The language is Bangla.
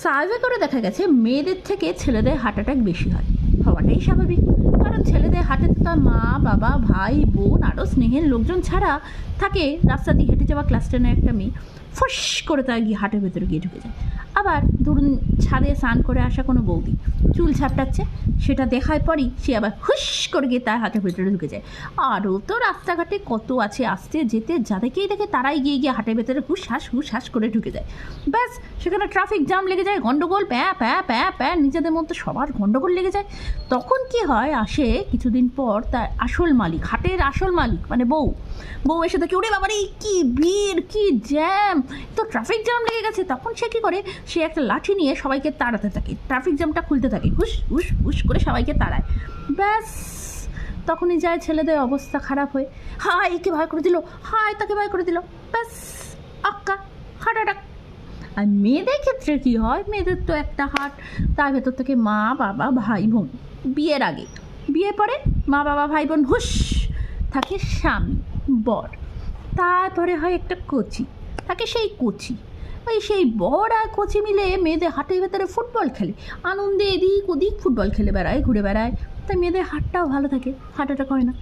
সার্ভে করে দেখা গেছে মেয়েদের থেকে ছেলেদের হার্ট অ্যাটাক বেশি হয়, হওয়াটাই স্বাভাবিক। কারণ ছেলেদের হার্টে তো তার মা বাবা ভাই বোন আরও স্নেহের লোকজন ছাড়া থাকে। রাস্তা দিয়ে হেঁটে যাওয়া ক্লাস 10-এর একটা মেয়ে ফস করে তার গিয়ে হার্টের ভেতরে গিয়ে ঢুকে যায়। আবার ধরুন ছাদে স্নান করে আসা কোনো বৌদি চুল ছাপটাচ্ছে, সেটা দেখার পরই সে আবার হুস করে গিয়ে তার হার্টের ভেতরে ঢুকে যায়। আরও তো রাস্তাঘাটে কত আছে আসতে যেতে, যাদেরকেই দেখে তারাই গিয়ে হার্টের ভেতরে হুস হাস করে ঢুকে যায়। ব্যাস সেখানে ট্রাফিক জ্যাম লেগে যায়, গন্ডগোল প্যাঁ প্যাঁ প্যাঁ প্যাঁ, নিজেদের মধ্যে সবার গন্ডগোল লেগে যায়। তখন কি হয়, আসে কিছুদিন পর তার আসল মালিক, হাটের আসল মালিক মানে বউ এসে দেখে ওরে বাবারে কি ভিড় কি জ্যাম, তো ট্রাফিক জ্যাম লেগে গেছে। তখন সে কী করে, সে একটা লাঠি নিয়ে সবাইকে তাড়াতে থাকে, ট্রাফিক জ্যামটা খুলতে থাকে, হুস হুস হুস করে সবাইকে তাড়ায়। ব্যাস তখনই যায় ছেলেদের অবস্থা খারাপ হয়ে, হায় একে ভয় করে দিল, হায় তাকে ভয় করে দিল, ব্যাস আক্কা হার্ট অ্যাটাক। আর মেয়েদের ক্ষেত্রে কী হয়, মেয়েদের তো একটা হার্ট, তার ভেতর থেকে মা বাবা ভাই বোন, বিয়ের আগে, বিয়ের পরে মা বাবা ভাই বোন হুস থাকে স্বামী বর, তারপরে হয় একটা কচি, থাকে সেই কচি। ওই সেই বর আর কচি মিলে মেয়েদের হাটের ভেতরে ফুটবল খেলে, আনন্দে এদিক ওদিক ফুটবল খেলে বেড়ায়, ঘুরে বেড়ায়, তাই মেয়েদের হাটটাও ভালো থাকে, হার্ট অ্যাটাক হয় না।